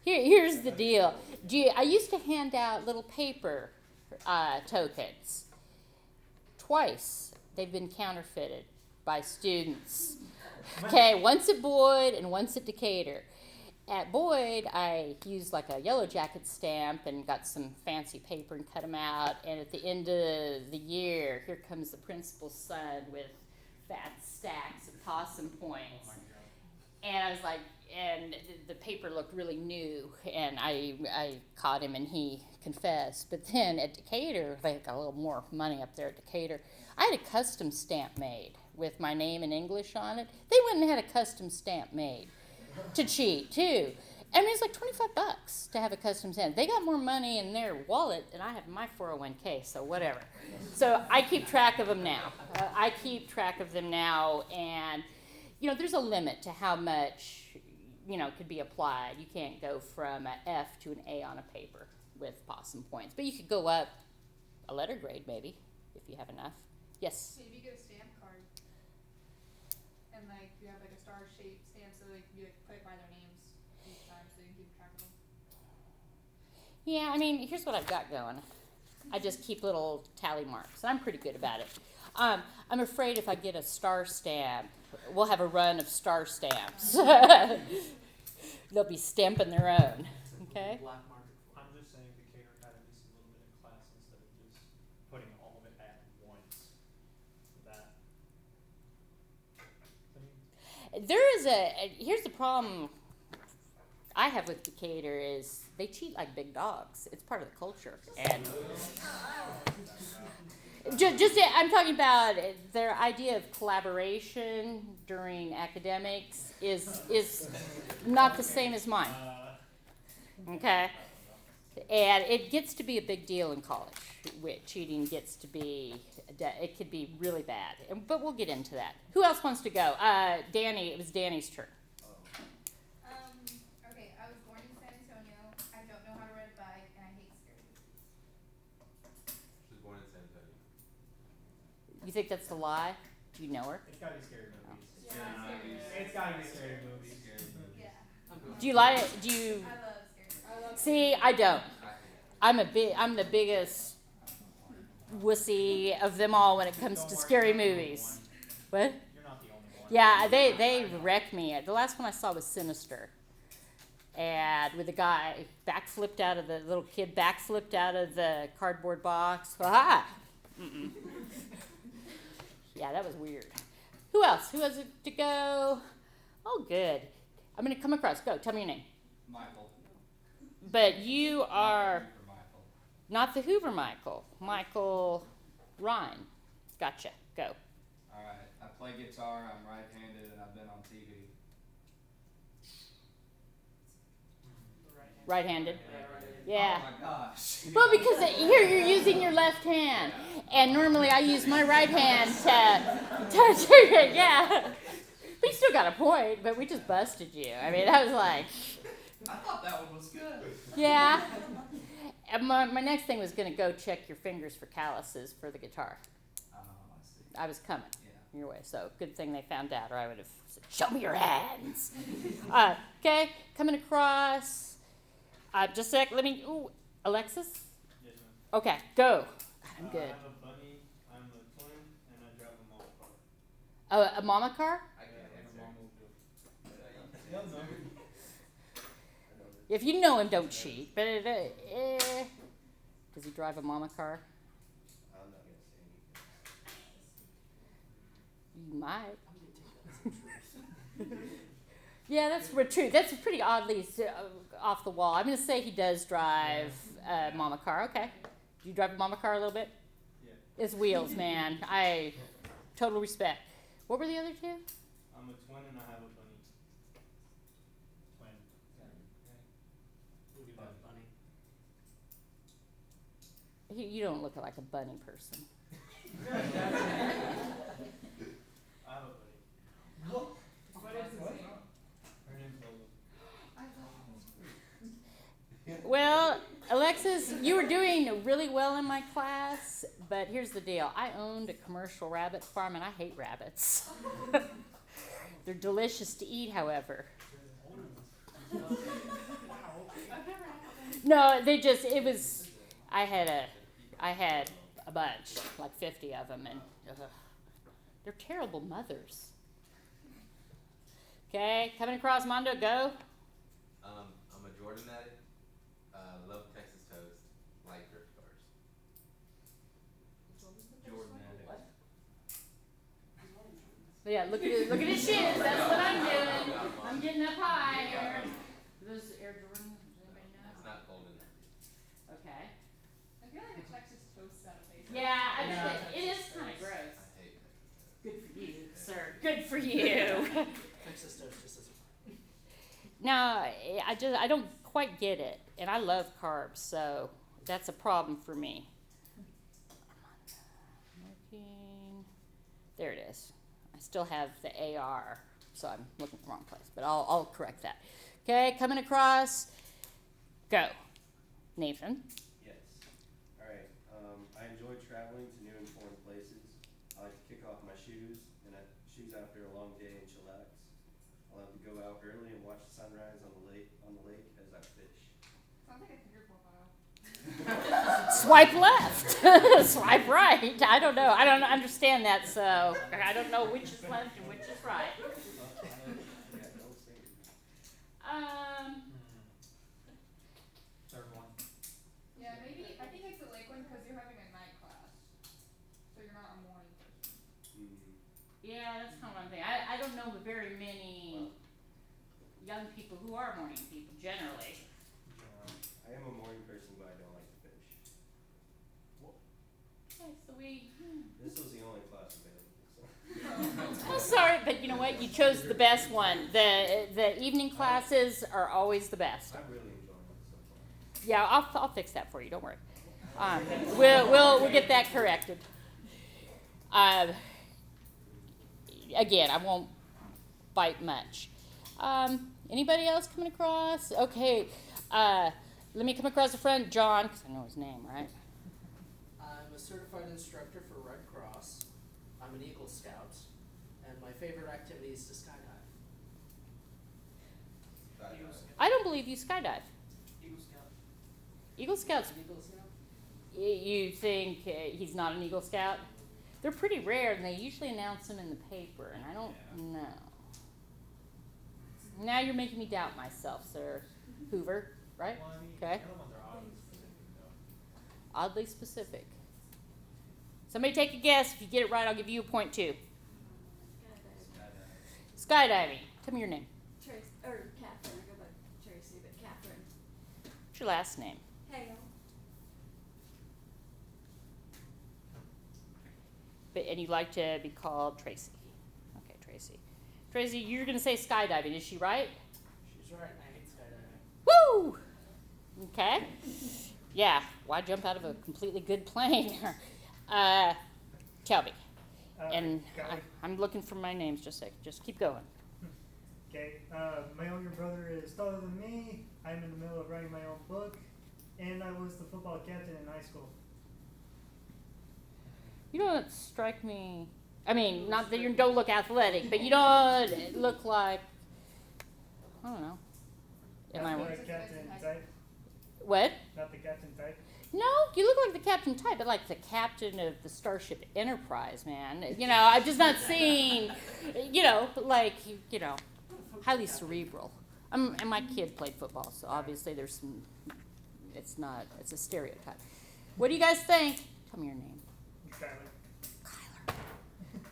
Here's the deal. I used to hand out little paper tokens. Twice they've been counterfeited by students. Okay, once at Boyd and once at Decatur. At Boyd, I used like a yellow jacket stamp and got some fancy paper and cut them out. And at the end of the year, here comes the principal's son with fat stacks of possum points. And I was like, and the paper looked really new. And I caught him and he confessed. But then at Decatur, they got a little more money up there at Decatur. I had a custom stamp made with my name in English on it. They went and had a custom stamp made to cheat too. I mean, it's like $25 to have a custom stamp. They got more money in their wallet than I have in my 401k, so whatever. So I keep track of them now. And there's a limit to how much could be applied. You can't go from an F to an A on a paper with possum points, but you could go up a letter grade maybe if you have enough. Yes. Maybe get a stamp card, and you have a star-shaped stamp, so you put by their names each time, so you can keep track of them. Yeah, I mean, here's what I've got going. I just keep little tally marks, and I'm pretty good about it. I'm afraid if I get a star stamp, we'll have a run of star stamps. They'll be stamping their own. Okay. Black market. I'm just saying Decatur Academy is a little bit in class instead of just putting all of it at once. Here's the problem I have with Decatur is they cheat like big dogs. It's part of the culture. And I'm talking about their idea of collaboration during academics is not the same as mine. Okay? And it gets to be a big deal in college. Cheating gets to be, it could be really bad. But we'll get into that. Who else wants to go? Danny, it was Danny's turn. Okay, I was born in San Antonio. I don't know how to ride a bike, and I hate scary movies. She was born in San Antonio. You think that's a lie? Do you know her? It's gotta be scary movies. Yeah, It's gotta be scary movies. Yeah. Do you like it? Do you? I love scary movies. See, I don't. I hate it. I'm the biggest wussy of them all when it comes to scary movies. What? You're not the only one. Yeah, they wrecked me. The last one I saw was Sinister. And with the guy the little kid backflipped out of the cardboard box. Ah! Mm-mm. Yeah, that was weird. Who else? Who has to go? Oh, good. I'm going to come across. Go. Tell me your name. Michael. But you are Michael. not the Hoover Michael. Michael Ryan. Gotcha. Go. Alright, I play guitar, I'm right-handed, and I've been on TV. Right-handed. Yeah. Oh my gosh. Well, because here you're using your left hand, and normally I use my right hand to yeah. But you still got a point, but we just busted you. I mean, that was like, I thought that one was good. yeah. And my next thing was going to go check your fingers for calluses for the guitar. Oh, I see. I was coming Yeah. your way, so good thing they found out, or I would have said, show me your hands. Okay, coming across. Just a sec, Alexis? Yes, ma'am. Okay, go. God, I'm good. I have a bunny, I'm a twin, and I drive a mall car. A mama car? I can't answer. Hell no. If you know him, don't cheat. But does he drive a mama car? I'm not gonna say anything. You might. Yeah, that's true. That's pretty oddly off the wall. I'm going to say he does drive a mama car. Okay. Do you drive a mama car a little bit? Yeah. It's wheels, man. I total respect. What were the other two? I'm a twin and I have a bunny. Twin. Who do you have, bunny? You don't look like a bunny person. I have a bunny. What is his name? Her name's Lola. Well, Alexis, you were doing really well in my class, but here's the deal. I owned a commercial rabbit farm, and I hate rabbits. They're delicious to eat, however. No, it was, I had a bunch, like 50 of them, and they're terrible mothers. Okay, coming across Mondo, go. I'm a Jordan addict. Love Texas toast. Like drift cars. Jordan addict. But yeah, look at his shoes. That's what I'm doing. I'm getting up higher. Those Air Jordans, does anybody know? It's not cold enough. Okay. I feel like the Texas toast out of face. Yeah, it is kind of gross. Good for you, sir. Good for you. Texas toast just isn't. Now, I don't quite get it, and I love carbs, so that's a problem for me. Looking, there it is. I still have the AR, so I'm looking in the wrong place, but I'll correct that. Okay, coming across. Go, Nathan. Yes. All right. I enjoy traveling to new and foreign places. I like to kick off my shoes after a long day and chillax. I love to go out early and watch the sunrise on the lake as I fish. Sounds like a Tinder profile. Swipe left. Swipe right. I don't know. I don't understand that, so I don't know which is left and which is right. Third one. Yeah, maybe, I think it's a lake one because you're having a night class. So you're not a morning person. Yeah, that's kind of one thing. I don't know very many young people who are morning people generally. I am a morning person, but I don't like to fish. Okay, so we. This was the only class available. So. I'm sorry, but you know what? You chose the best one. The evening classes are always the best. I'm really enjoying it so far. Yeah, I'll fix that for you. Don't worry. We'll get that corrected. Again, I won't bite much. Anybody else coming across? Okay, let me come across the front. John, because I know his name, right? I'm a certified instructor for Red Cross. I'm an Eagle Scout, and my favorite activity is to skydive. I don't believe you skydive. Eagle Scout. Eagle Scouts, Eagle Scout? you think he's not an Eagle Scout? They're pretty rare, and they usually announce them in the paper, and I don't know. Now you're making me doubt myself, sir. Hoover, right? Well, I mean, Okay. the other ones are oddly specific, though. Oddly specific. Somebody take a guess. If you get it right, I'll give you a point too. Skydiving. Tell me your name. Tracy, or Catherine, I go by Tracy, but Catherine. What's your last name? Hale. And you like to be called Tracy. Okay, Tracy. Tracy, you're going to say skydiving. Is she right? She's right, I hate skydiving. Woo! Okay. Yeah, why jump out of a completely good plane? Kelby. And I'm looking for my names just a second. Just keep going. Okay, my younger brother is taller than me. I'm in the middle of writing my own book, and I was the football captain in high school. You don't strike me. I mean, not that you don't look athletic, but you don't look like. I don't know. Am I Not right? the captain type? What? Not the captain type? No, you look like the captain type, but like the captain of the Starship Enterprise, man. You know, I've just not seen, highly cerebral. And my kid played football, so obviously there's some, it's a stereotype. What do you guys think? Tell me your name. Kyler.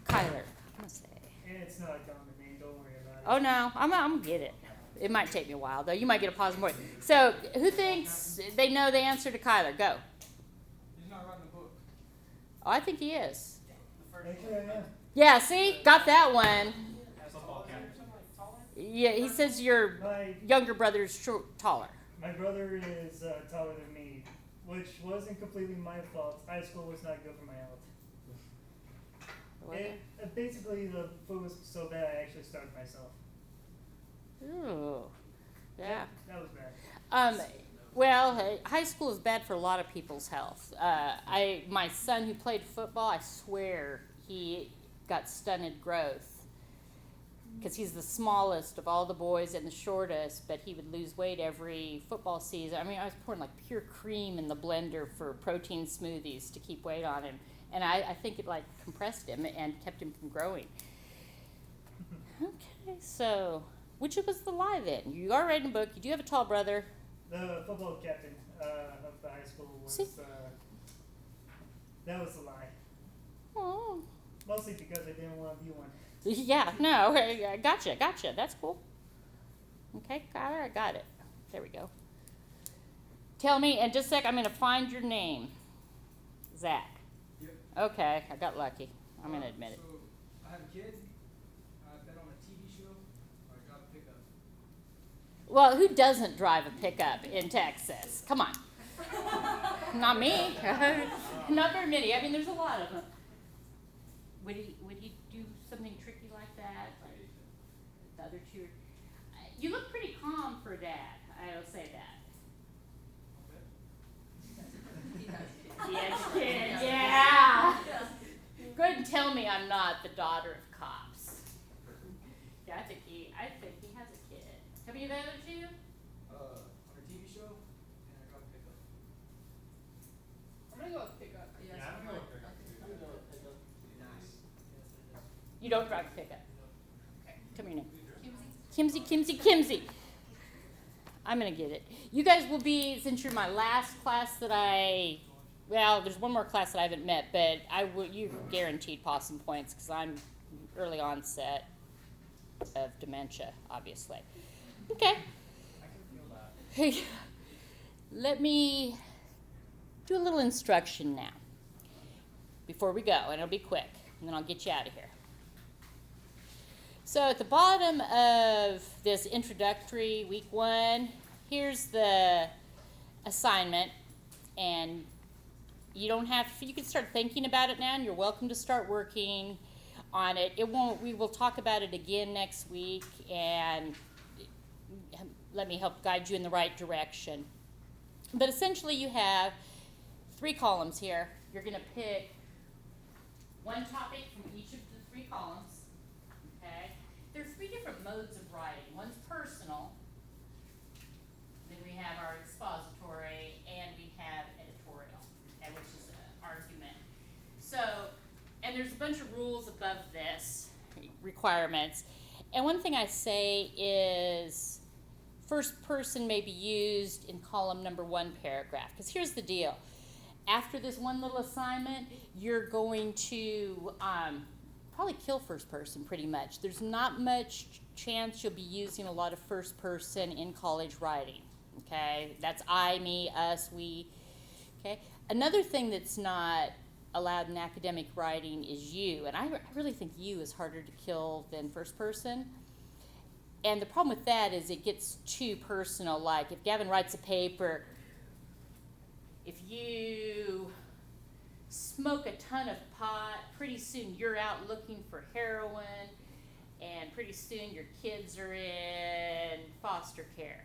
Kyler. I'm going to say. And it's not a common name, don't worry about it. Oh, no, I'm going to get it. It might take me a while, though. You might get a positive point. So, who thinks they know the answer to Kyler? Go. He's not writing a book. Oh, I think he is. Actually, yeah. Yeah, see? Got that one. Football captain. Yeah, he says your younger brother's taller. My brother is taller than me, which wasn't completely my fault. High school was not good for my health. Basically, the food was so bad I actually starved myself. Ooh. Yeah. That was bad. Well, high school is bad for a lot of people's health. My son who played football, I swear he got stunted growth because he's the smallest of all the boys and the shortest, but he would lose weight every football season. I mean, I was pouring like pure cream in the blender for protein smoothies to keep weight on him. And I think it like compressed him and kept him from growing. Okay, so which was the lie then? You are writing a book. You do have a tall brother. The football captain of the high school was, See? that was the lie. Oh. Mostly because I didn't want to be one. Yeah, no, gotcha. That's cool. Okay, got it. There we go. Tell me, in just a sec, I'm going to find your name. Zach. Yep. Okay, I got lucky. I'm going to admit it. So, I have a kid. I've been on a TV show. I drive a pickup. Well, who doesn't drive a pickup in Texas? Come on. Not me. Not very many. I mean, there's a lot of them. Would he do something tricky like that? Like the other two? You look pretty calm for a dad. I will say that. Yes, kid. Yeah. Go ahead and tell me I'm not the daughter of cops. Yeah, I think he has a kid. Have you the other two? On a TV show, and I drive a pickup. I'm gonna go with pickup. Yes, Yeah, I'm right. going pickup too. Nice. You don't drive a pickup. Okay. Tell me your name. Kimsey. I'm gonna get it. You guys will be, since you're my last class well, there's one more class that I haven't met, but you guaranteed possum points because I'm early onset of dementia, obviously. Okay. I can feel that. Let me do a little instruction now before we go, and it'll be quick, and then I'll get you out of here. So at the bottom of this introductory week 1, here's the assignment, and you can start thinking about it now, and you're welcome to start working on it. We will talk about it again next week, and let me help guide you in the right direction. But essentially you have 3 columns here. You're going to pick one topic from each of the 3 columns. Okay? There are 3 different modes of writing. One's personal, then we have our expository, and we have editorial, okay, which is an argument. So, and there's a bunch of rules above this, requirements. And one thing I say is first person may be used in column number 1 paragraph. Because here's the deal. After this one little assignment, you're going to probably kill first person pretty much. There's not much chance you'll be using a lot of first person in college writing. Okay? That's I, me, us, we. Okay? Another thing that's not allowed in academic writing is you. And I really think you is harder to kill than first person. And the problem with that is it gets too personal. Like if Gavin writes a paper, if you smoke a ton of pot, pretty soon you're out looking for heroin, and pretty soon your kids are in foster care.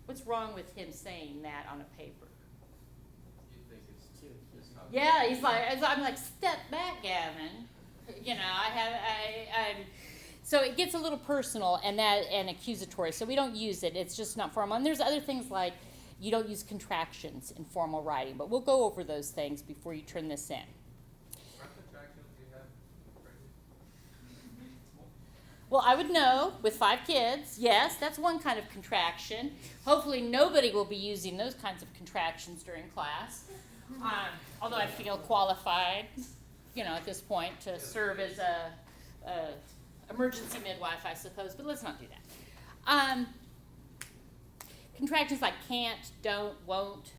What's wrong with him saying that on a paper? You think it's just how. Yeah, he's like, I'm like, step back, Gavin. You know, so it gets a little personal and accusatory. So we don't use it. It's just not formal. And there's other things like you don't use contractions in formal writing, but we'll go over those things before you turn this in. What contractions do you have? Well, I would know with 5 kids, yes, that's one kind of contraction. Hopefully nobody will be using those kinds of contractions during class. Although I feel qualified, at this point to serve as a emergency midwife, I suppose, but let's not do that. Contractions like can't, don't, won't,